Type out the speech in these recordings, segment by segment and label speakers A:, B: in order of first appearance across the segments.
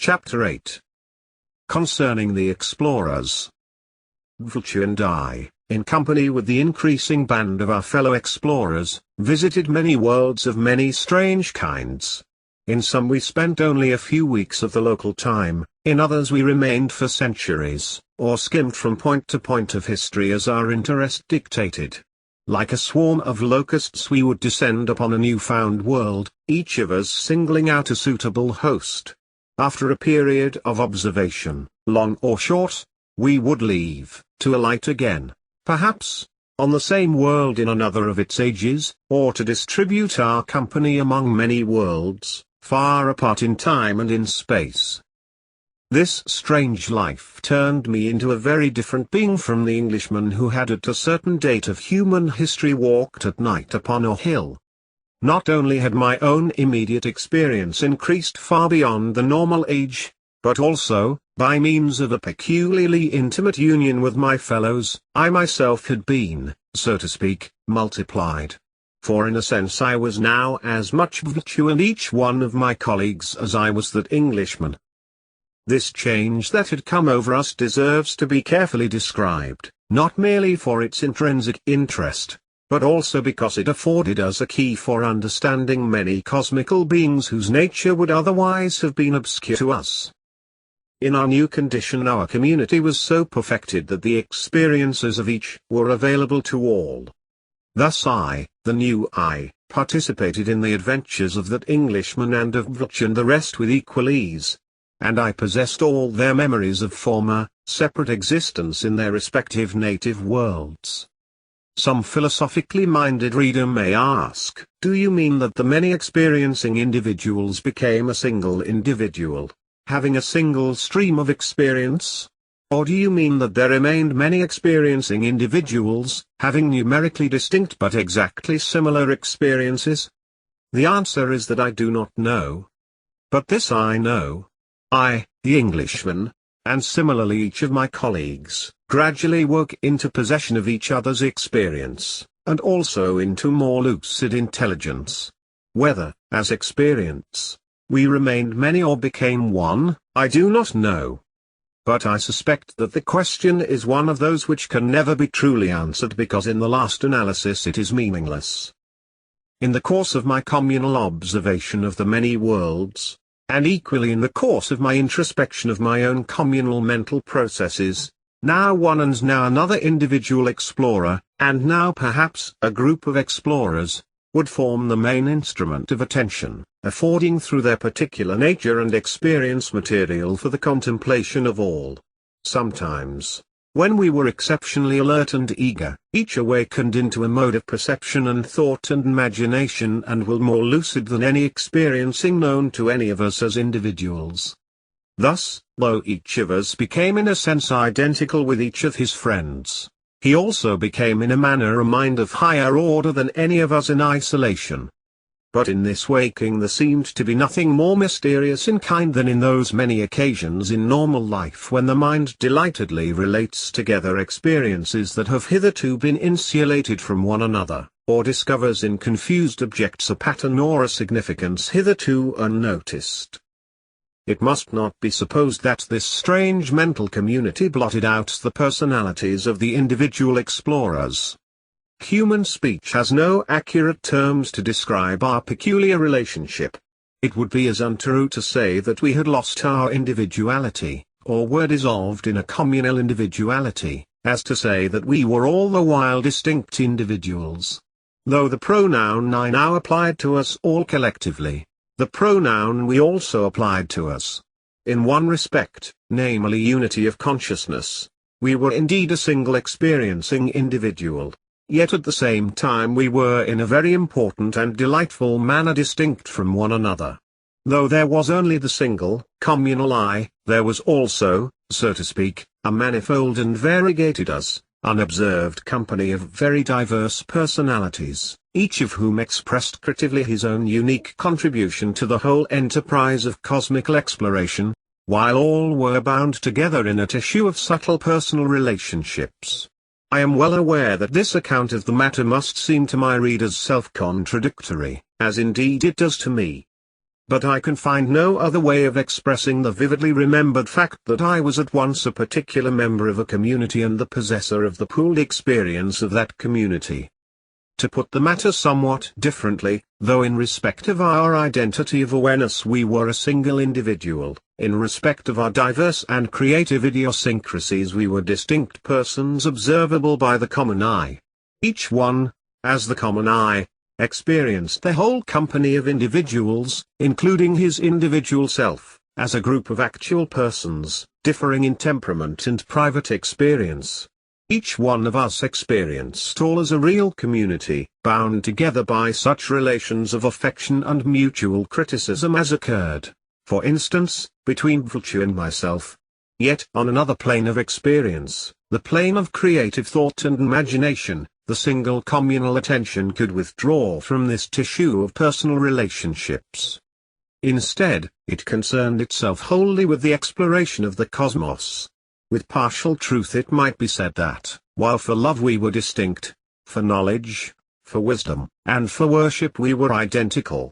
A: Chapter 8. Concerning the Explorers. Vulture and I, in company with the increasing band of our fellow explorers, visited many worlds of many strange kinds. In some we spent only a few weeks of the local time, in others we remained for centuries, or skimmed from point to point of history as our interest dictated. Like a swarm of locusts we would descend upon a new-found world, each of us singling out a suitable host. After a period of observation, long or short, we would leave, to alight again, perhaps, on the same world in another of its ages, or to distribute our company among many worlds, far apart in time and in space. This strange life turned me into a very different being from the Englishman who had at a certain date of human history walked at night upon a hill. Not only had my own immediate experience increased far beyond the normal age, but also, by means of a peculiarly intimate union with my fellows, I myself had been, so to speak, multiplied. For in a sense I was now as much virtue and each one of my colleagues as I was that Englishman. This change that had come over us deserves to be carefully described, not merely for its intrinsic interest, but also because it afforded us a key for understanding many cosmical beings whose nature would otherwise have been obscure to us. In our new condition our community was so perfected that the experiences of each were available to all. Thus I, the new I, participated in the adventures of that Englishman and of Vulture and the rest with equal ease. And I possessed all their memories of former, separate existence in their respective native worlds. Some philosophically minded reader may ask, do you mean that the many experiencing individuals became a single individual, having a single stream of experience? Or do you mean that there remained many experiencing individuals, having numerically distinct but exactly similar experiences? The answer is that I do not know. But this I know. I, the Englishman, and similarly each of my colleagues, gradually woke into possession of each other's experience, and also into more lucid intelligence. Whether, as experience, we remained many or became one, I do not know. But I suspect that the question is one of those which can never be truly answered because in the last analysis it is meaningless. In the course of my communal observation of the many worlds, and equally in the course of my introspection of my own communal mental processes, now one and now another individual explorer, and now perhaps a group of explorers, would form the main instrument of attention, affording through their particular nature and experience material for the contemplation of all. Sometimes, when we were exceptionally alert and eager, each awakened into a mode of perception and thought and imagination and was more lucid than any experiencing known to any of us as individuals. Thus, though each of us became in a sense identical with each of his friends, he also became in a manner a mind of higher order than any of us in isolation. But in this waking there seemed to be nothing more mysterious in kind than in those many occasions in normal life when the mind delightedly relates together experiences that have hitherto been insulated from one another, or discovers in confused objects a pattern or a significance hitherto unnoticed. It must not be supposed that this strange mental community blotted out the personalities of the individual explorers. Human speech has no accurate terms to describe our peculiar relationship. It would be as untrue to say that we had lost our individuality, or were dissolved in a communal individuality, as to say that we were all the while distinct individuals. Though the pronoun I now applied to us all collectively, the pronoun we also applied to us. In one respect, namely unity of consciousness, we were indeed a single experiencing individual. Yet at the same time we were in a very important and delightful manner distinct from one another. Though there was only the single, communal I, there was also, so to speak, a manifold and variegated us, unobserved company of very diverse personalities, each of whom expressed creatively his own unique contribution to the whole enterprise of cosmical exploration, while all were bound together in a tissue of subtle personal relationships. I am well aware that this account of the matter must seem to my readers self-contradictory, as indeed it does to me. but I can find no other way of expressing the vividly remembered fact that I was at once a particular member of a community and the possessor of the pooled experience of that community. To put the matter somewhat differently, though in respect of our identity of awareness we were a single individual, in respect of our diverse and creative idiosyncrasies we were distinct persons observable by the common eye. Each one, as the common eye, experienced the whole company of individuals, including his individual self, as a group of actual persons, differing in temperament and private experience. Each one of us experienced all as a real community, bound together by such relations of affection and mutual criticism as occurred, for instance, between Vulture and myself. Yet on another plane of experience, the plane of creative thought and imagination, the single communal attention could withdraw from this tissue of personal relationships. Instead, it concerned itself wholly with the exploration of the cosmos. With partial truth it might be said that, while for love we were distinct, for knowledge, for wisdom, and for worship we were identical.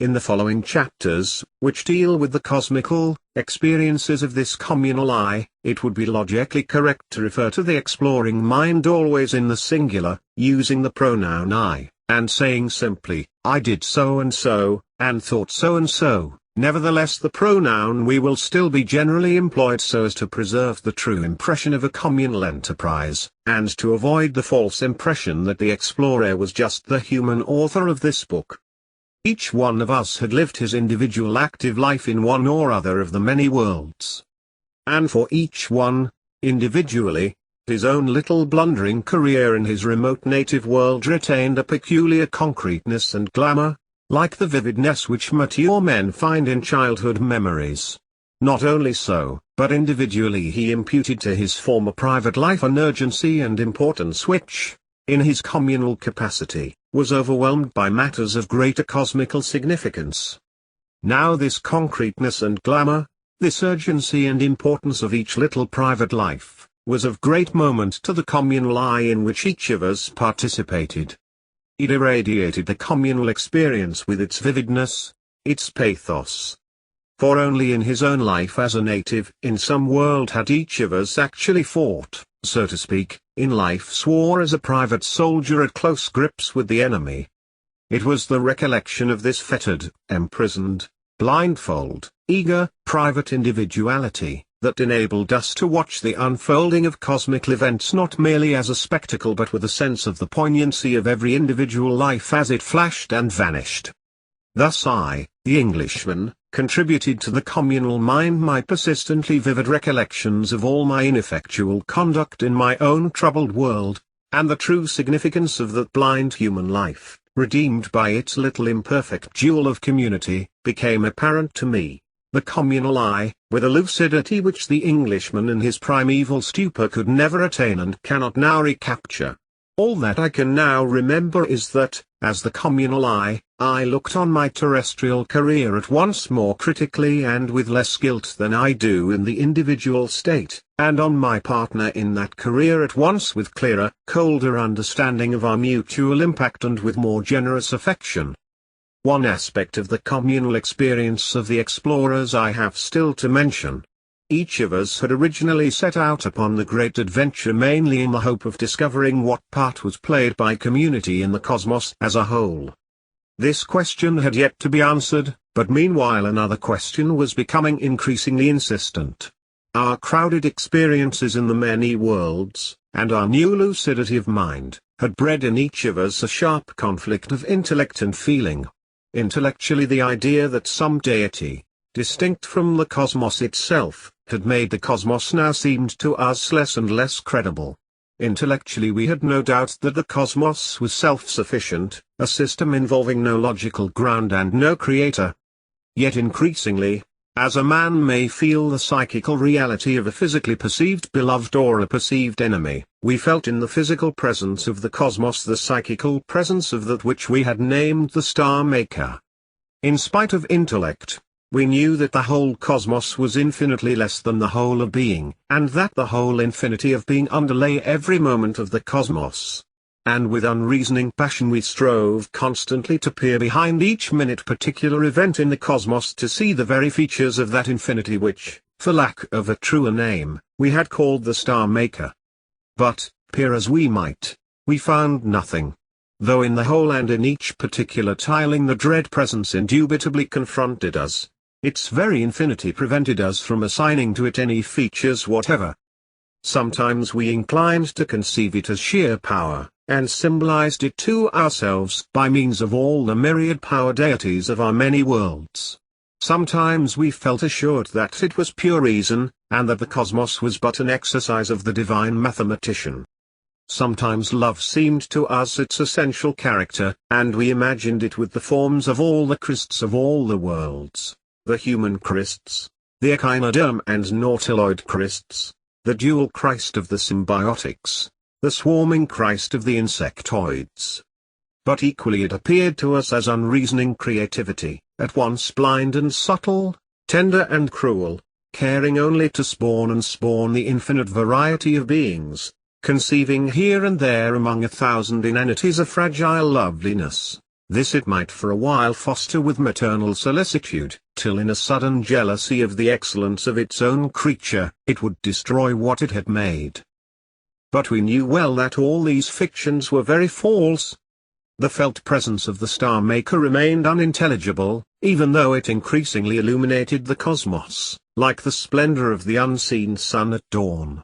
A: In the following chapters, which deal with the cosmical experiences of this communal I, it would be logically correct to refer to the exploring mind always in the singular, using the pronoun I, and saying simply, I did so and thought so and so. Nevertheless the pronoun we will still be generally employed so as to preserve the true impression of a communal enterprise, and to avoid the false impression that the explorer was just the human author of this book. Each one of us had lived his individual active life in one or other of the many worlds. And for each one, individually, his own little blundering career in his remote native world retained a peculiar concreteness and glamour, like the vividness which mature men find in childhood memories. Not only so, but individually he imputed to his former private life an urgency and importance which, in his communal capacity, was overwhelmed by matters of greater cosmical significance. Now this concreteness and glamour, this urgency and importance of each little private life, was of great moment to the communal I in which each of us participated. It irradiated the communal experience with its vividness, its pathos. For only in his own life as a native in some world had each of us actually fought, so to speak, in life's war as a private soldier at close grips with the enemy. It was the recollection of this fettered, imprisoned, blindfold, eager, private individuality, that enabled us to watch the unfolding of cosmic events not merely as a spectacle but with a sense of the poignancy of every individual life as it flashed and vanished. Thus I, the Englishman, contributed to the communal mind my persistently vivid recollections of all my ineffectual conduct in my own troubled world, and the true significance of that blind human life, redeemed by its little imperfect jewel of community, became apparent to me. The communal I, with a lucidity which the Englishman in his primeval stupor could never attain and cannot now recapture. All that I can now remember is that, as the communal I looked on my terrestrial career at once more critically and with less guilt than I do in the individual state, and on my partner in that career at once with clearer, colder understanding of our mutual impact and with more generous affection. One aspect of the communal experience of the explorers I have still to mention. Each of us had originally set out upon the great adventure mainly in the hope of discovering what part was played by community in the cosmos as a whole. This question had yet to be answered, but meanwhile another question was becoming increasingly insistent. Our crowded experiences in the many worlds, and our new lucidity of mind, had bred in each of us a sharp conflict of intellect and feeling. Intellectually the idea that some deity, distinct from the cosmos itself, had made the cosmos now seemed to us less and less credible. Intellectually we had no doubt that the cosmos was self-sufficient, a system involving no logical ground and no creator. Yet increasingly, as a man may feel the psychical reality of a physically perceived beloved or a perceived enemy, we felt in the physical presence of the cosmos the psychical presence of that which we had named the Star Maker. In spite of intellect, we knew that the whole cosmos was infinitely less than the whole of being, and that the whole infinity of being underlay every moment of the cosmos. and with unreasoning passion we strove constantly to peer behind each minute particular event in the cosmos to see the very features of that infinity which, for lack of a truer name, we had called the Star Maker. But, peer as we might, we found nothing. Though in the whole and in each particular tiling the dread presence indubitably confronted us, its very infinity prevented us from assigning to it any features whatever. Sometimes we inclined to conceive it as sheer power, and symbolized it to ourselves by means of all the myriad power deities of our many worlds. Sometimes we felt assured that it was pure reason, and that the cosmos was but an exercise of the divine mathematician. Sometimes love seemed to us its essential character, and we imagined it with the forms of all the Christs of all the worlds, the human Christs, the echinoderm and nautiloid Christs, the dual Christ of the symbiotics, the swarming Christ of the insectoids. But equally it appeared to us as unreasoning creativity, at once blind and subtle, tender and cruel, caring only to spawn and spawn the infinite variety of beings, conceiving here and there among 1,000 inanities a fragile loveliness. This it might for a while foster with maternal solicitude, till in a sudden jealousy of the excellence of its own creature, it would destroy what it had made. But we knew well that all these fictions were very false. The felt presence of the Star Maker remained unintelligible, even though it increasingly illuminated the cosmos, like the splendor of the unseen sun at dawn.